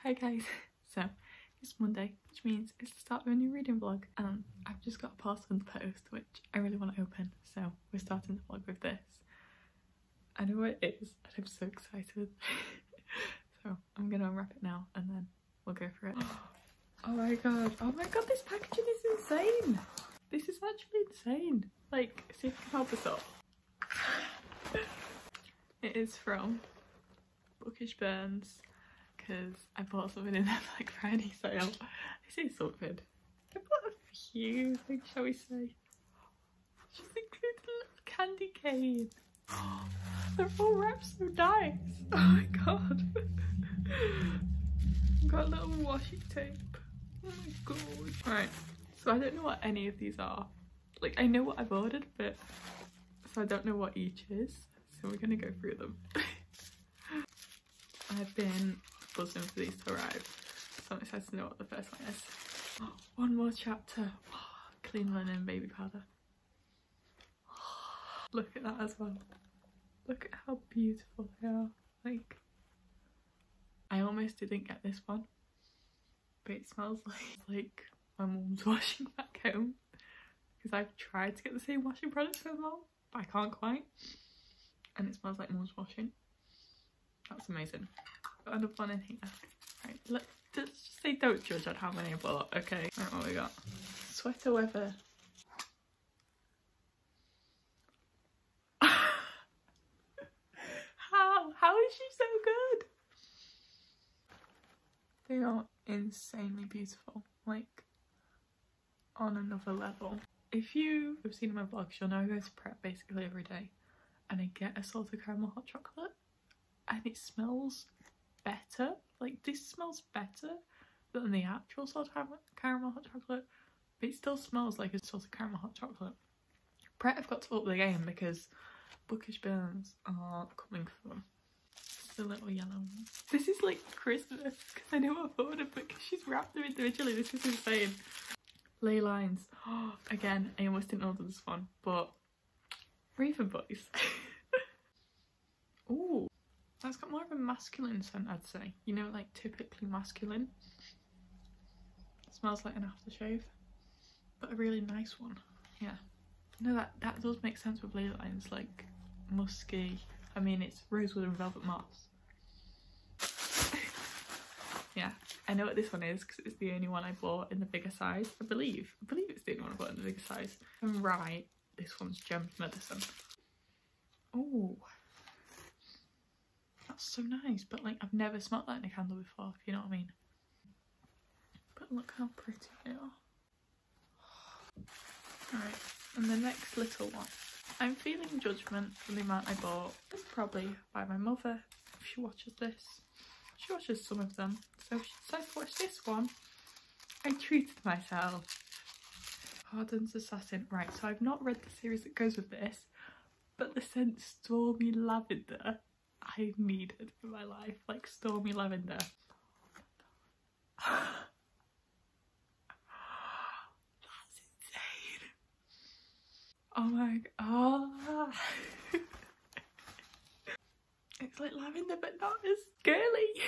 Hi guys, so it's Monday, which means it's the start of a new reading vlog, and I've just got a parcel in the post which I really want to open, so we're starting the vlog with this. I know what it is and I'm so excited. So I'm gonna unwrap it now and then we'll go for it. Oh my god, this packaging is insane! This is actually insane. Like, see if I can help this up. It is from Bookish because I bought something in their Black Friday sale. I say something. I bought a few things, shall we say. Just included a little candy cane. They're all wrapped so nice. Oh my god. I've got a little washi tape. Oh my god. Right, so I don't know what any of these are. Like, I know what I've ordered, but so I don't know what each is. So we're gonna go through them. I've been buzzing for these to arrive, so I'm excited to know what the first one is. Oh, one more chapter. Oh, clean linen baby powder. Oh, look at that as well. Look at how beautiful they are. Like, I almost didn't get this one, but it smells like my mum's washing back home, because I've tried to get the same washing products for mum, but I can't quite, and it smells like mum's washing. That's amazing. Got another one in here. Right, let's just say don't judge on how many I bought, okay? Right, what we got? Sweater weather. How is she so good? They are insanely beautiful, like on another level. If you have seen my vlogs, you'll know I go to prep basically every day and I get a salted caramel hot chocolate and it smells better. Like, this smells better than the actual salted caramel hot chocolate, but it still smells like a salted caramel hot chocolate. Pret have got to up the game because Bookish burns are coming for them. The little yellow one. This is like Christmas because I know I've ordered, but because she's wrapped them individually, this is insane. Ley Lines. Oh, again, I almost didn't order this one, but Raven Boys. Ooh, that's got more of a masculine scent, I'd say. You know, like typically masculine. It smells like an aftershave, but a really nice one. Yeah. No, that does make sense with Ley Lines, like musky. I mean, it's rosewood and velvet moss. Yeah, I know what this one is because it's the only one I bought in the bigger size. I believe it's the only one I bought in the bigger size. If I'm right, this one's Gem Medicine. Oh, that's so nice. But like, I've never smelled that in a candle before, if you know what I mean. But look how pretty they are. Alright, and the next little one. I'm feeling judgment from the amount I bought. It's probably by my mother, if she watches this. She watches some of them, so she decided to watch this one. I treated myself. Harden's Assassin. Right, so I've not read the series that goes with this, but the scent Stormy Lavender I needed for my life. Like, Stormy Lavender. That's insane. Oh my god. It's like lavender but not as girly.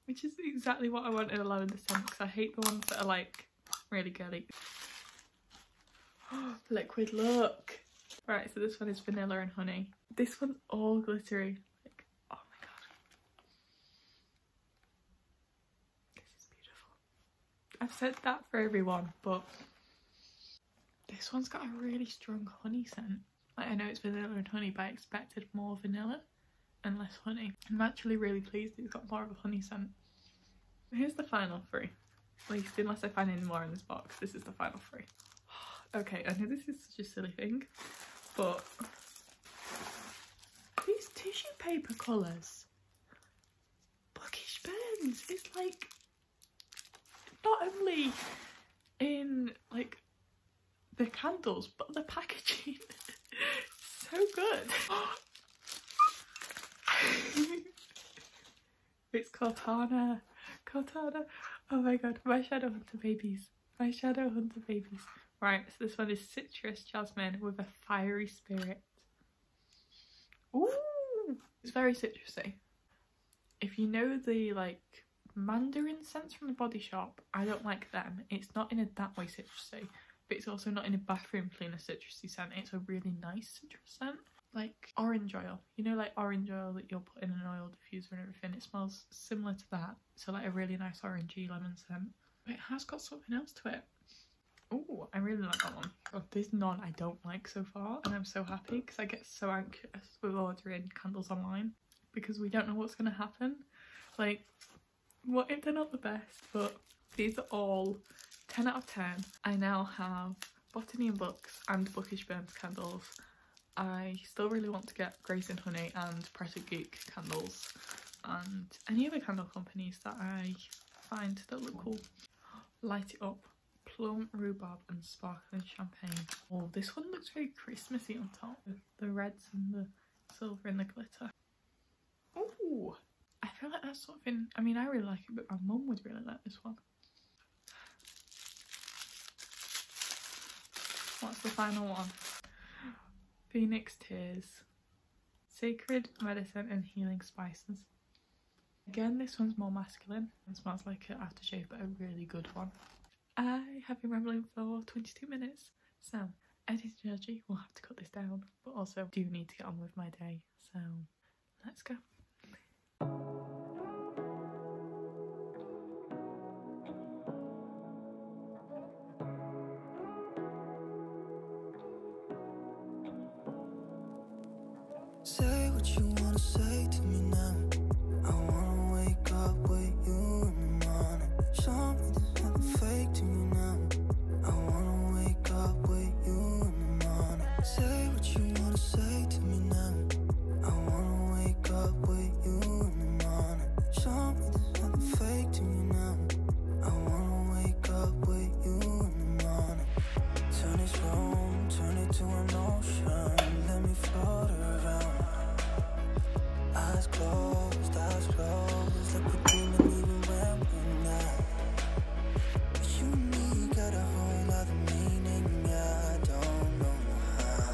Which is exactly what I want in a lavender scent, because I hate the ones that are like really girly. Liquid, look. Right, so this one is vanilla and honey. This one's all glittery. Like, oh my god. This is beautiful. I've said that for everyone, but this one's got a really strong honey scent. Like, I know it's vanilla and honey, but I expected more vanilla and less honey. I'm actually really pleased it's got more of a honey scent. Here's the final three. At least, unless I find any more in this box, this is the final three. Okay, I know this is such a silly thing, but these tissue paper colours. Bookish pens. It's like, not only in like the candles, but the packaging. So good. It's Cortana. Oh my god, my shadow hunter babies. My shadow hunter babies. Right, so this one is citrus jasmine with a fiery spirit. Ooh, it's very citrusy. If you know the like mandarin scents from the Body Shop. I don't like them. It's not in a that way citrusy, but it's also not in a bathroom cleaner citrusy scent. It's a really nice citrus scent. Like orange oil, you know, like orange oil that you'll put in an oil diffuser and everything. It smells similar to that, so like a really nice orangey lemon scent, but it has got something else to it. Oh, I really like that one. Oh, there's none I don't like so far, and I'm so happy because I get so anxious with ordering candles online because we don't know what's going to happen. Like, what if they're not the best? But these are all 10 out of 10. I now have Botany and Books and Bookish Burns candles. I still really want to get Grace and Honey and Pressure Geek candles and any other candle companies that I find that look cool. Light It Up, Plum, Rhubarb and Sparkling Champagne. Oh, this one looks very Christmassy on top with the reds and the silver and the glitter. Oh, I feel like that's something, I mean, I really like it, but my mum would really like this one. What's the final one? Phoenix Tears, Sacred Medicine and Healing Spices. Again, this one's more masculine and smells like an aftershave, but a really good one. I have been rambling for 22 minutes, so Eddie and Georgie will have to cut this down, but also do need to get on with my day, so let's go. Say what you wanna say to me now. I wanna wake up with you in the morning. Show me there's nothing fake to me now. I wanna wake up with you in the morning. Say what you wanna say to me now. I wanna wake up with you in the morning. Show me there's nothing fake to me now. I wanna wake up with you in the morning. Turn this room, turn it to an ocean. Let me float around. Eyes closed, like we're dreaming even when we're not. But you and me got a whole other meaning, yeah, I don't know how.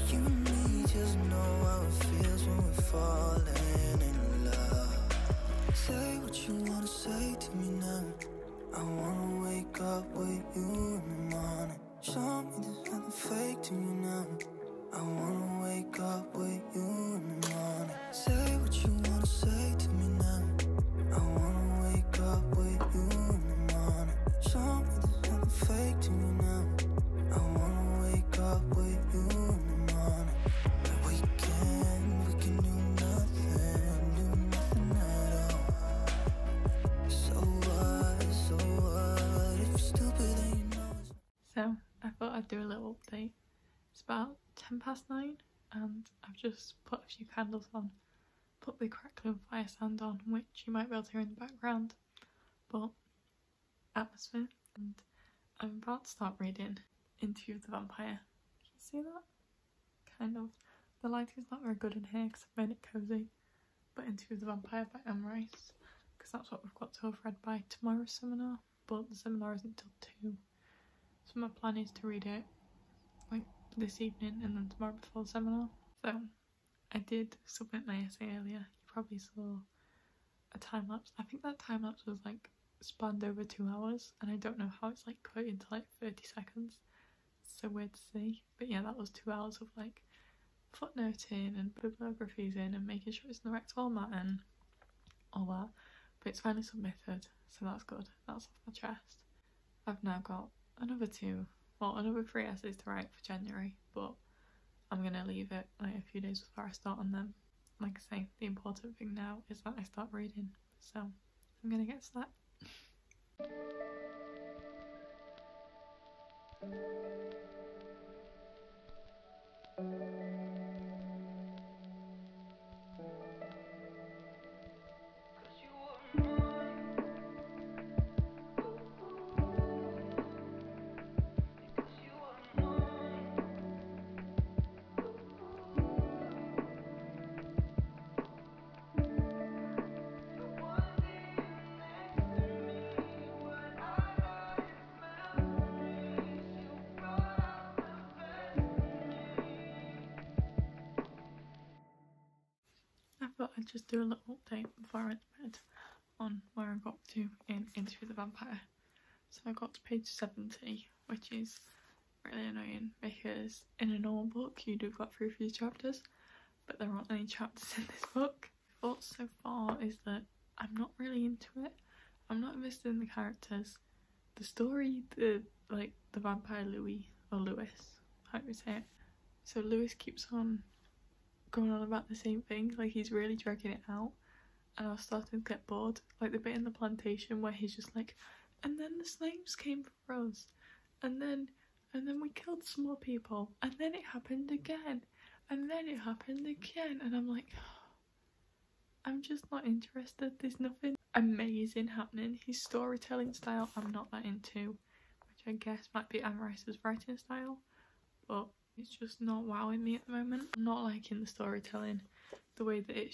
You and me just know how it feels when we're falling in love. Say what you wanna say to me now. I wanna wake up with you in the morning. Show me there's nothing fake to me now. I wanna wake up with you in the morning. Say what you wanna say to me now. I wanna wake up with you in the morning. Show me there's nothing fake to me now. I wanna wake up with you in the morning. But we can do nothing at all. So what, if you're stupid then you know it's... So I thought I'd do a little update. It's about 9:10 and I've just put a few candles on, put the crackling fire sound on, which you might be able to hear in the background, but atmosphere, and I'm about to start reading Interview with the Vampire. Can you see that? Kind of. The lighting's not very good in here because I've made it cosy, but Interview with the Vampire by Anne Rice, because that's what we've got to have read by tomorrow's seminar, but the seminar isn't till 2, so my plan is to read it like this evening and then tomorrow before the seminar. So I did submit my essay earlier. You probably saw a time lapse. I think that time lapse was like spanned over 2 hours, and I don't know how it's like cut into like 30 seconds. It's so weird to see, but yeah, that was 2 hours of like footnoting and bibliographies in and making sure it's in the right format and all that. But it's finally submitted, so that's good. That's off my chest. I've now got another 3 essays to write for January, but I'm gonna leave it like a few days before I start on them. Like I say, the important thing now is that I start reading, so I'm gonna get to that. I thought I'd just do a little update before I went to bed on where I got to in Interview the Vampire. So I got to page 70, which is really annoying because in a normal book you'd have got through a few chapters, but there aren't any chapters in this book. My thoughts so far is that I'm not really into it. I'm not invested in the characters. The story, the vampire Louis, or Lewis, how do we say it? So Lewis keeps on going on about the same thing, like he's really dragging it out, and I was starting to get bored. Like the bit in the plantation where he's just like, and then the slaves came for us, and then we killed some more people, and then it happened again, and then it happened again, and I'm like, I'm just not interested. There's nothing amazing happening. His storytelling style I'm not that into, which I guess might be Anne Rice's writing style, but it's just not wowing me at the moment. I'm not liking the storytelling, the way that it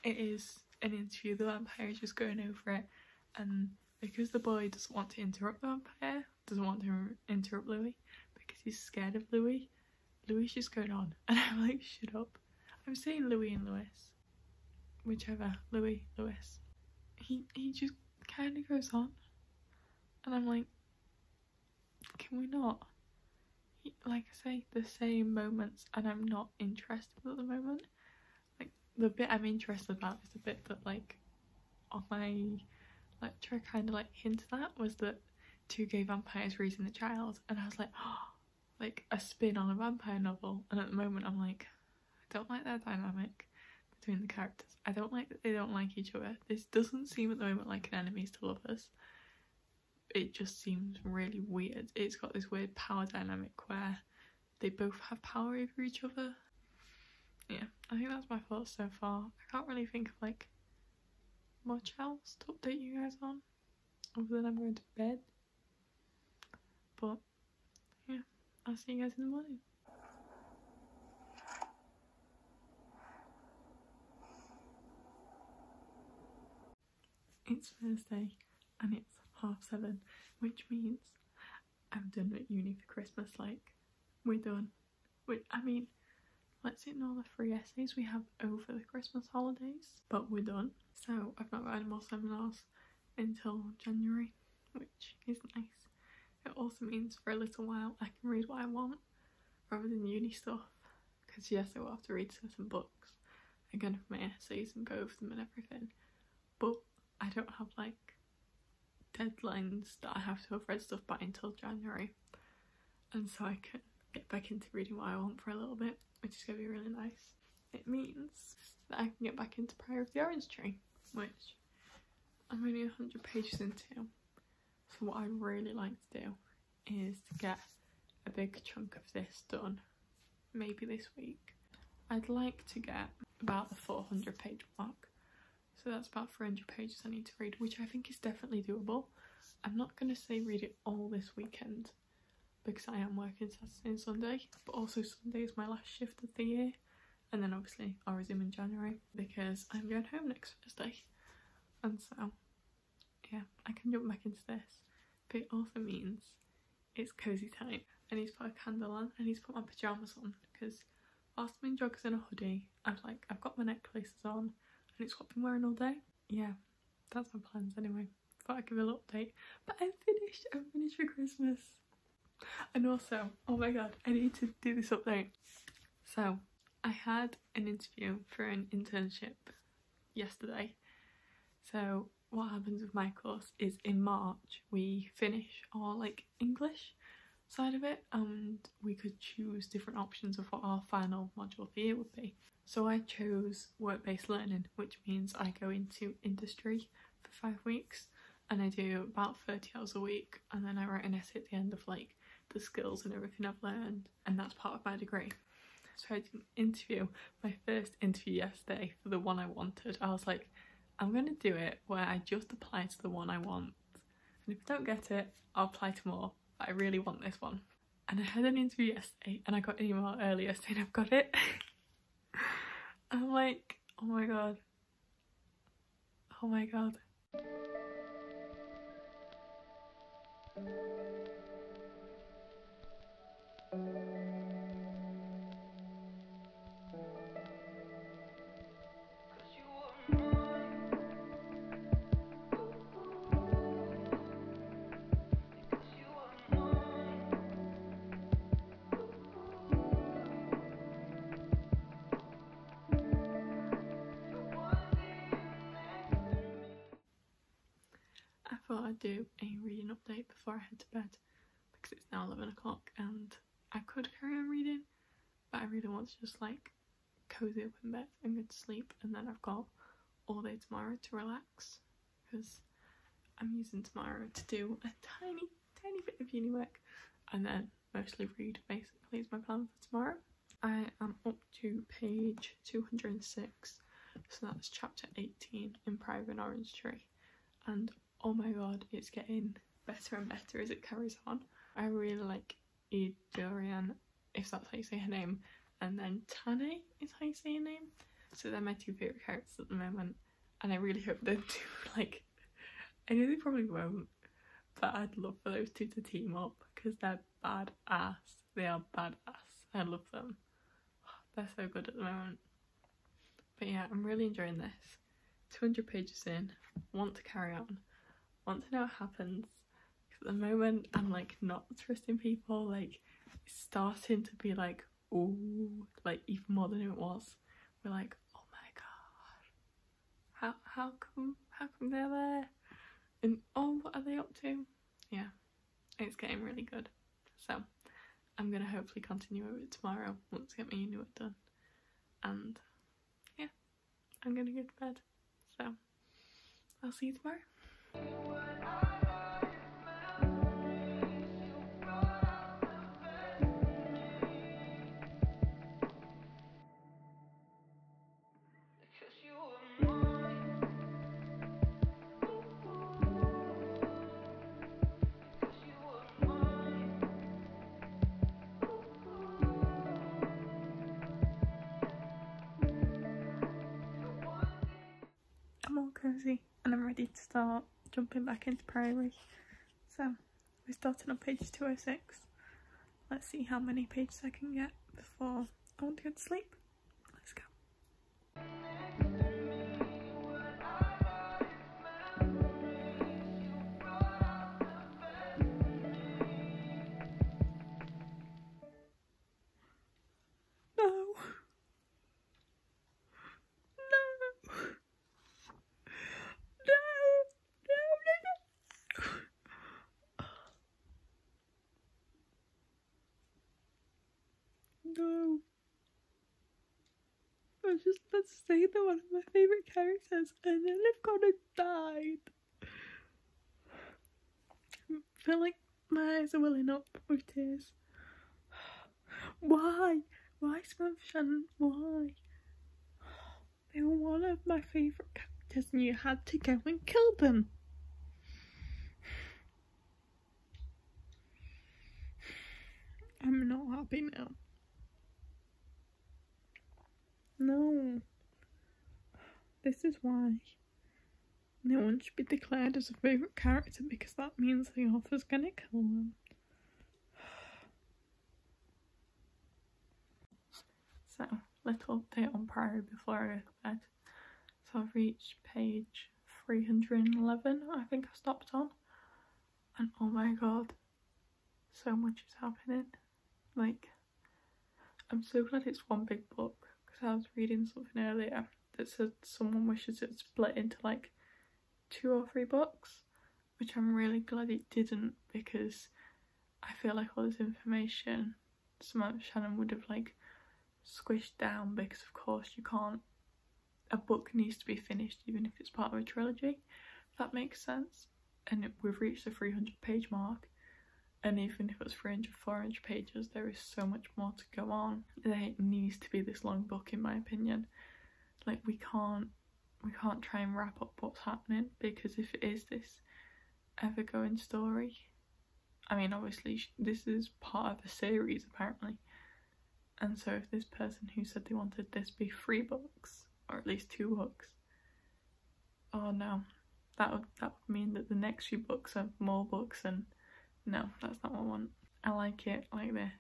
is an interview. The vampire is just going over it, and because the boy doesn't want to interrupt the vampire, doesn't want to interrupt Louis because he's scared of Louis, Louis just going on, and I'm like, shut up. I'm saying Louis and Lewis, whichever. Louis, Lewis. He just kind of goes on, and I'm like, can we not? Like I say, the same moments, and I'm not interested at the moment. Like the bit I'm interested about is the bit that like on my lecture kind of like hinted at, was that two gay vampires raising the child, and I was like, oh, like a spin on a vampire novel. And at the moment I'm like, I don't like that dynamic between the characters. I don't like that they don't like each other. This doesn't seem at the moment like an enemies to lovers. It just seems really weird. It's got this weird power dynamic where they both have power over each other. Yeah, I think that's my thoughts so far. I can't really think of like much else to update you guys on, other than I'm going to bed. But yeah, I'll see you guys in the morning. It's Thursday and it's 7:30, which means I'm done at uni for Christmas. Like, we're done. I mean, let's ignore the 3 essays we have over the Christmas holidays, but we're done. So I've not got any more seminars until January, which is nice. It also means for a little while I can read what I want rather than uni stuff, because yes, I will have to read certain books again for my essays and go over them and everything, but I don't have like deadlines that I have to have read stuff by until January, and so I can get back into reading what I want for a little bit, which is going to be really nice. It means that I can get back into Priory of the Orange Tree, which I'm only 100 pages into. So what I really like to do is to get a big chunk of this done, maybe this week. I'd like to get about the 400 page mark. So that's about 300 pages I need to read, which I think is definitely doable. I'm not going to say read it all this weekend because I am working Saturday and Sunday, but also Sunday is my last shift of the year, and then obviously I'll resume in January because I'm going home next Thursday. And so yeah, I can jump back into this, but it also means it's cozy time. I need to put a candle on, I need to put my pyjamas on, because whilst I'm in joggers and a hoodie, I've got my necklaces on, and it's what I've been wearing all day. Yeah, that's my plans anyway. Thought I'd give a little update. But I'm finished for Christmas. And also, oh my god, I need to do this update. So, I had an interview for an internship yesterday. So, what happens with my course is in March we finish our like English side of it, and we could choose different options of what our final module of the year would be. So I chose work-based learning, which means I go into industry for 5 weeks and I do about 30 hours a week, and then I write an essay at the end of like the skills and everything I've learned, and that's part of my degree. So I did an interview, my first interview yesterday for the one I wanted. I was like, I'm going to do it where I just apply to the one I want, and if I don't get it, I'll apply to more, but I really want this one. And I had an interview yesterday and I got an email earlier saying I've got it. I'm like, oh my god. Oh my god. thought I'd do a reading update before I head to bed because it's now 11 o'clock and I could carry on reading, but I really want to just like cozy up in bed and go to sleep, and then I've got all day tomorrow to relax because I'm using tomorrow to do a tiny bit of uni work and then mostly read, basically, is my plan for tomorrow. I am up to page 206, so that's chapter 18 in Priory and Orange Tree, and oh my god, it's getting better and better as it carries on. I really like Adarlan, if that's how you say her name, and then Tane is how you say her name. So they're my two favourite characters at the moment, and I really hope they do, like, I know they probably won't, but I'd love for those two to team up because they're badass. They are badass. I love them. They're so good at the moment. But yeah, I'm really enjoying this. 200 pages in, want to carry on, want to know what happens. Because at the moment, I'm like not trusting people. Like, it's starting to be like, ooh, like even more than it was. We're like, oh my god, how come they're there? And oh, what are they up to? Yeah, it's getting really good. So I'm gonna hopefully continue with it tomorrow once I get my uni work done. And yeah, I'm gonna go to bed. So I'll see you tomorrow. I'm all cozy and I'm ready to start jumping back into Priory. So we're starting on page 206. Let's see how many pages I can get before I want to go to sleep. Let's go. No. I was just about to say they're one of my favourite characters and then they've gone and died. I feel like my eyes are welling up with tears. Why? Why, Smurf Shannon? Why? They were one of my favourite characters and you had to go and kill them. I'm not happy now. No. This is why no one should be declared as a favourite character, because that means the author's gonna kill them. So, little update on Priory before I go to bed. So I've reached page 311, I think I stopped on. And oh my god, so much is happening. Like, I'm so glad it's one big book. I was reading something earlier that said someone wishes it split into like 2 or 3 books, which I'm really glad it didn't, because I feel like all this information Samantha Shannon would have like squished down, because of course you can't, a book needs to be finished even if it's part of a trilogy, if that makes sense. And we've reached the 300 page mark, and even if it's 300, 400 pages, there is so much more to go on. There needs to be this long book, in my opinion. Like, we can't try and wrap up what's happening, because if it is this ever-going story, I mean, obviously this is part of a series apparently, and so if this person who said they wanted this be 3 books, or at least 2 books, oh no, that would mean that the next few books are more books, and no, that's not what I want. I like it like this.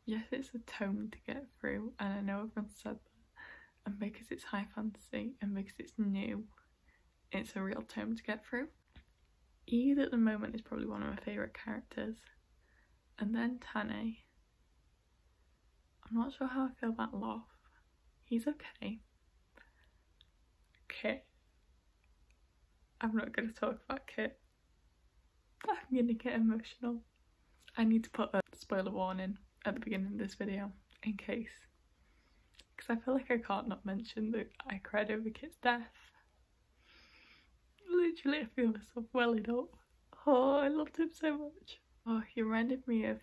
Yes, it's a tome to get through, and I know everyone said that, and because it's high fantasy and because it's new, it's a real tome to get through. Eve at the moment is probably one of my favourite characters, and then Tane. I'm not sure how I feel about Loth. He's okay. Kit. I'm not going to talk about Kit. I'm gonna get emotional. I need to put a spoiler warning at the beginning of this video in case, because I feel like I can't not mention that I cried over Kit's death. Literally, I feel myself welling up. Oh, I loved him so much. Oh, he reminded me of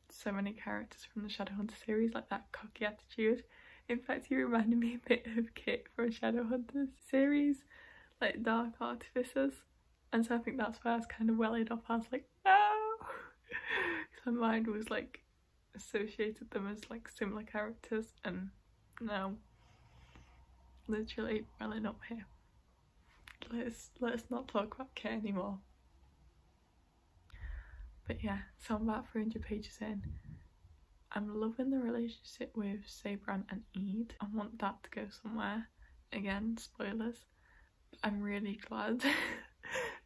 so many characters from the Shadowhunter series, like that cocky attitude. In fact, he reminded me a bit of Kit from Shadowhunters series, like Dark Artificers. And so I think that's why I was kind of welling up. I was like, no! So my mind was like associated them as like similar characters, and no, literally welling up here. Let's not talk about Kit anymore. But yeah, so I'm about 300 pages in. I'm loving the relationship with Sabran and Eid. I want that to go somewhere. Again, spoilers. I'm really glad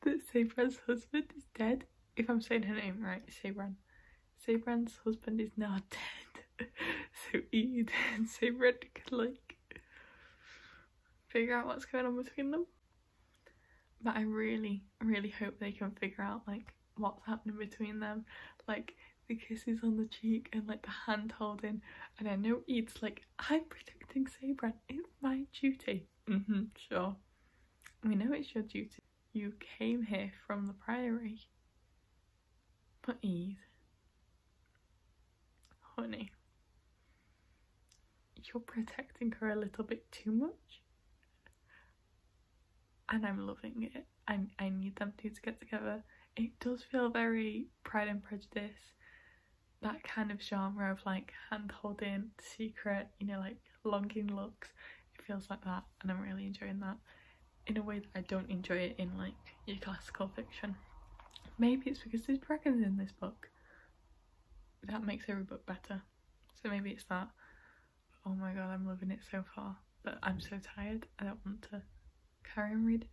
that Sabran's husband is dead. If I'm saying her name right, Sabran. Sabran's husband is now dead. So Eid and Sabran can like figure out what's going on between them. But I really, really hope they can figure out like what's happening between them. Like the kisses on the cheek and like the hand holding. And I know Eid's like, I'm protecting Sabran, it's my duty. Sure. We know it's your duty. You came here from the Priory. But Eid, honey, you're protecting her a little bit too much. And I'm loving it. I need them two to get together. It does feel very Pride and Prejudice, that kind of genre of like hand holding, secret, you know, like longing looks. It feels like that, and I'm really enjoying that in a way that I don't enjoy it in like your classical fiction. Maybe it's because there's dragons in this book. That makes every book better. So maybe it's that. Oh my god, I'm loving it so far. But I'm so tired, I don't want to carry on reading.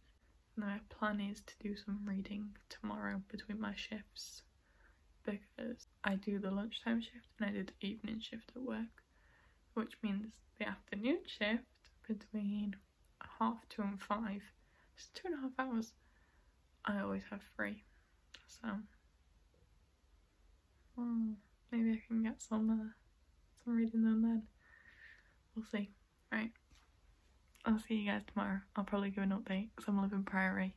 My plan is to do some reading tomorrow between my shifts, because I do the lunchtime shift and I do the evening shift at work, which means the afternoon shift between 2:30 and 5, it's 2.5 hours, I always have free. So maybe I can get some reading done then. We'll see. Right, I'll see you guys tomorrow. I'll probably give an update because I'm living Priory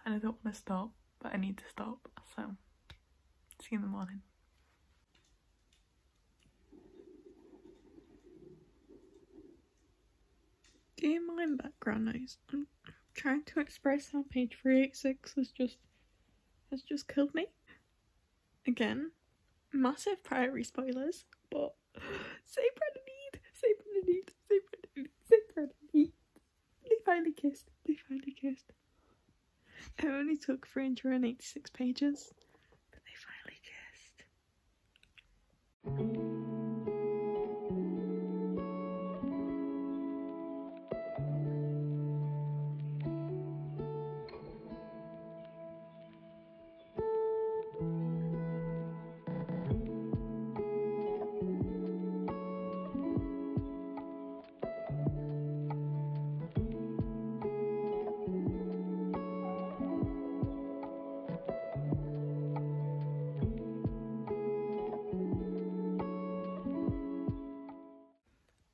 and I don't want to stop, but I need to stop. So see you in the morning. Do you mind background noise? I'm trying to express how page 386 has just killed me. Again, massive Priory spoilers, but Sabran and Eid, they finally kissed. It only took 386 pages, but they finally kissed.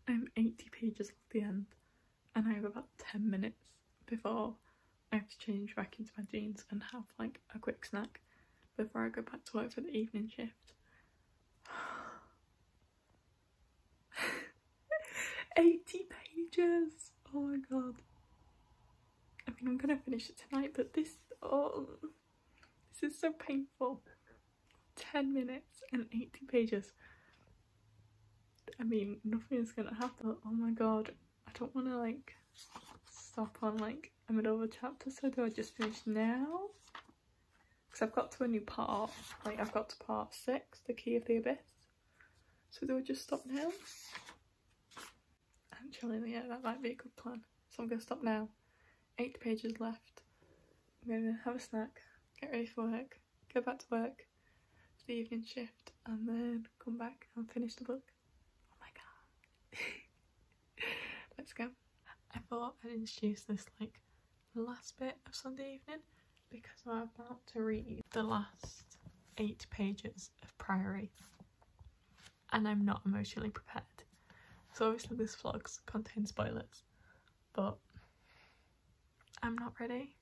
I'm 80 pages off the end and I have about 10 minutes before I have to change back into my jeans and have like a quick snack before I go back to work for the evening shift. 80 pages! Oh my god. I mean, I'm gonna finish it tonight, but this is so painful. 10 minutes and 80 pages. I mean, nothing is gonna happen. Oh my god, I don't want to like stop on like a middle of a chapter, so do I just finish now? Because I've got to a new part, like I've got to part 6, the Key of the Abyss. So do I just stop now? Actually, yeah, that might be a good plan. So I'm gonna stop now. 8 pages left. I'm gonna have a snack, get ready for work, go back to work for the evening shift, and then come back and finish the book. Let's go. I thought I'd introduce this like last bit of Sunday evening because I'm about to read the last 8 pages of Priory and I'm not emotionally prepared. So obviously this vlog contains spoilers, but I'm not ready.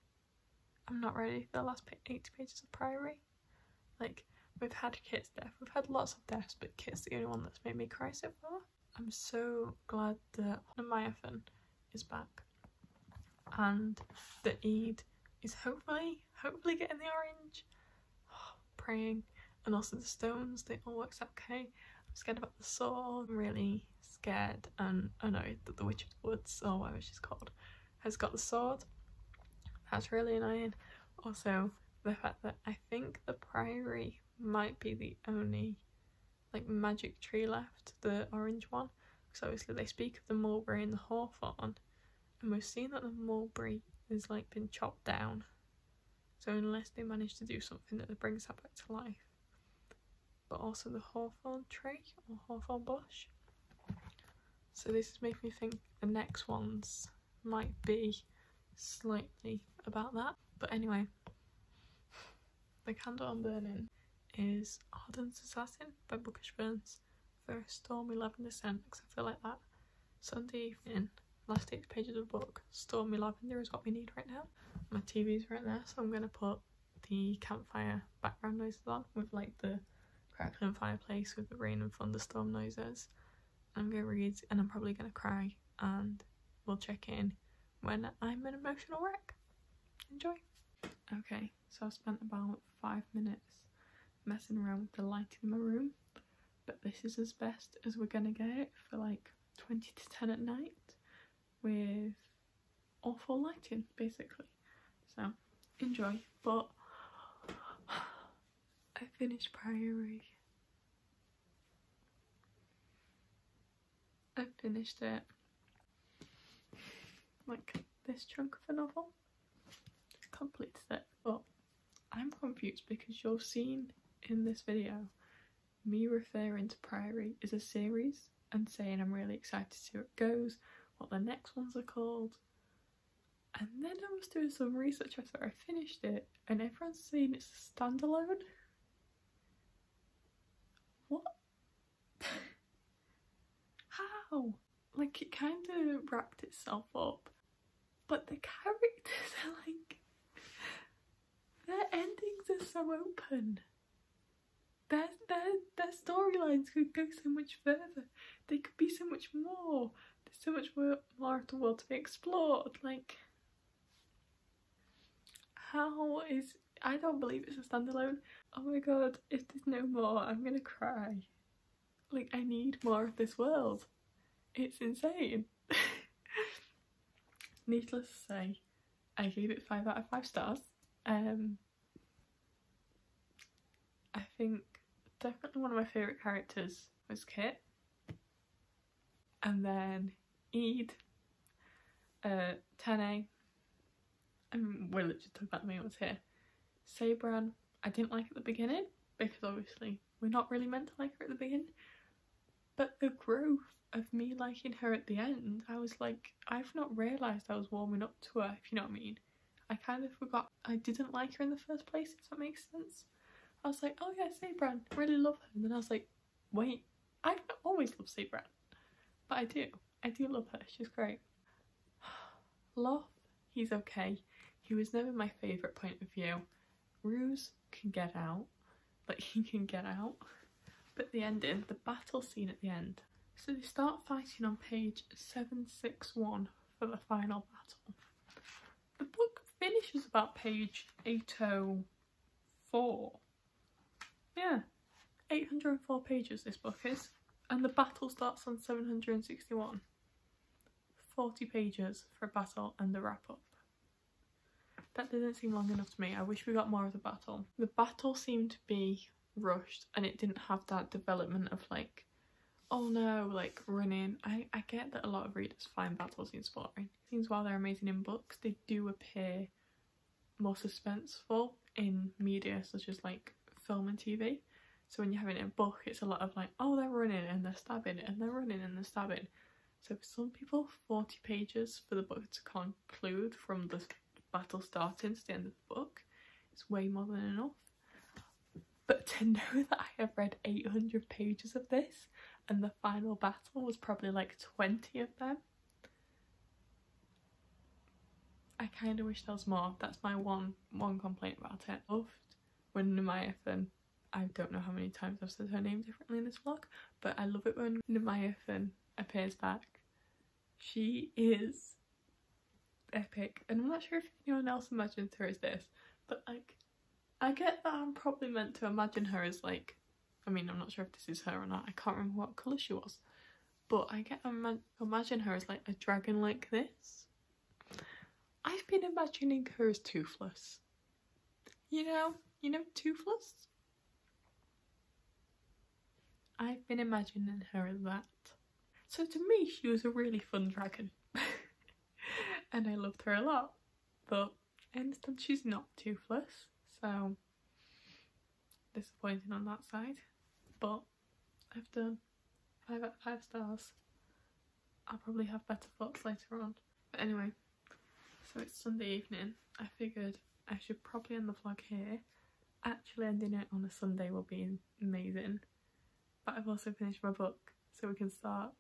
I'm not ready for the last 8 pages of Priory. Like, we've had Kit's death, we've had lots of deaths, but Kit's the only one that's made me cry so far. I'm so glad that Mayathan is back and that Eid is hopefully getting the orange. Praying. And also the stones, they all works out okay. I'm scared about the sword. I'm really scared and annoyed that the Witch of the Woods, or whatever she's called, has got the sword. That's really annoying. Also, the fact that I think the Priory might be the only like magic tree left, the orange one. Because obviously they speak of the mulberry and the hawthorn, and we've seen that the mulberry has like been chopped down. So unless they manage to do something that brings that back to life. But also the hawthorn tree or hawthorn bush. So this is making me think the next ones might be slightly about that. But anyway, the candle I'm burning is Arden's Assassin by Bookish for a stormy lavender scent, because I feel like that Sunday evening, last 8 pages of the book, stormy lavender is what we need right now. My TV's right there, so I'm going to put the campfire background noises on with like the crackling fireplace with the rain and thunderstorm noises. I'm going to read and I'm probably going to cry, and we'll check in when I'm an emotional wreck. Enjoy! Okay, so I've spent about 5 minutes messing around with the lighting in my room, but this is as best as we're going to get it for like 20 to 10 at night with awful lighting basically. So enjoy. But I finished Priory. I finished it. Like this chunk of a novel. Completed it. But I'm confused because you've seen in this video me referring to Priory as a series and saying I'm really excited to see how it goes, what the next ones are called. And then I was doing some research after I finished it, and everyone's saying it's a standalone. What? How? Like, it kind of wrapped itself up, but the characters are like, their endings are so open. Their storylines could go so much further. They could be so much more. There's so much more of the world to be explored. Like, how is... I don't believe it's a standalone. Oh my god, if there's no more, I'm gonna cry. Like, I need more of this world. It's insane. Needless to say, I gave it 5 out of 5 stars. I think definitely one of my favourite characters was Kit. And then Eid, Tane, and we're literally talking about the main ones here. Sabran, I didn't like at the beginning, because obviously we're not really meant to like her at the beginning. But the growth of me liking her at the end, I was like, I've not realised I was warming up to her, if you know what I mean. I kind of forgot I didn't like her in the first place, if that makes sense. I was like, oh yeah, Sabran, really love her. And then I was like, wait, I've not always loved Sabran. But I do love her, she's great. Loth, he's okay. He was never my favourite point of view. Ruse can get out, like he can get out. But the ending, the battle scene at the end. So they start fighting on page 761 for the final battle. The book finishes about page 804. Yeah, 804 pages this book is. And the battle starts on 761. 40 pages for a battle and a wrap up. That didn't seem long enough to me. I wish we got more of the battle. The battle seemed to be rushed and it didn't have that development of like, oh no, like running. I get that a lot of readers find battle scenes boring. Scenes, while they're amazing in books, they do appear more suspenseful in media such as like film and TV. So when you're having a book, it's a lot of like, oh, they're running and they're stabbing and they're running and they're stabbing. So for some people, 40 pages for the book to conclude from the battle starting to the end of the book it's way more than enough. But to know that I have read 800 pages of this and the final battle was probably like 20 of them, I kind of wish there was more. That's my one complaint about it. I loved when Nemayathan, I don't know how many times I've said her name differently in this vlog, but I love it when Nemayathan appears back. She is epic, and I'm not sure if anyone else imagines her as this, but like, I get that I'm probably meant to imagine her as like, I mean, I'm not sure if this is her or not, I can't remember what colour she was, but I get imagine her as like a dragon like this. I've been imagining her as toothless. You know Toothless? I've been imagining her as that. So to me, she was a really fun dragon. And I loved her a lot. But I understand she's not toothless, so disappointing on that side. But I've done 5 out of 5 stars. I'll probably have better thoughts later on. But anyway, so it's Sunday evening. I figured I should probably end the vlog here. Actually ending it on a Sunday will be amazing. But I've also finished my book, so we can start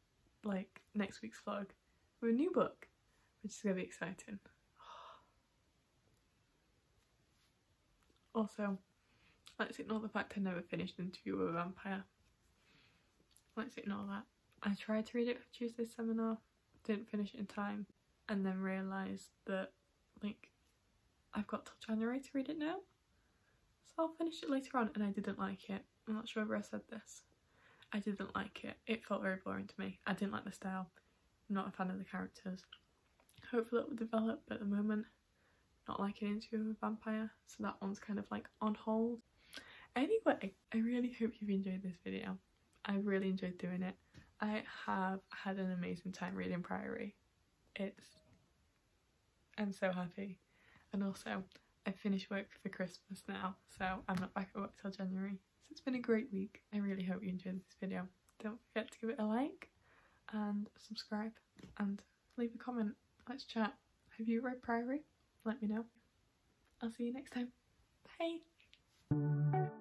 like next week's vlog with a new book, which is going to be exciting. Also, let's ignore the fact I never finished Interview with a Vampire. Let's ignore that. I tried to read it for Tuesday's seminar, didn't finish it in time, and then realised that like I've got till January to read it now. So I'll finish it later on, and I didn't like it. I'm not sure if I said this. I didn't like it. It felt very boring to me. I didn't like the style. I'm not a fan of the characters. Hopefully it will develop, but at the moment, not liking Interview with a Vampire, so that one's kind of like on hold. Anyway, I really hope you've enjoyed this video. I really enjoyed doing it. I have had an amazing time reading Priory. I'm so happy. And also, I finished work for Christmas now, so I'm not back at work till January. So it's been a great week. I really hope you enjoyed this video. Don't forget to give it a like and subscribe and leave a comment. Let's chat. Have you read Priory? Let me know. I'll see you next time. Bye!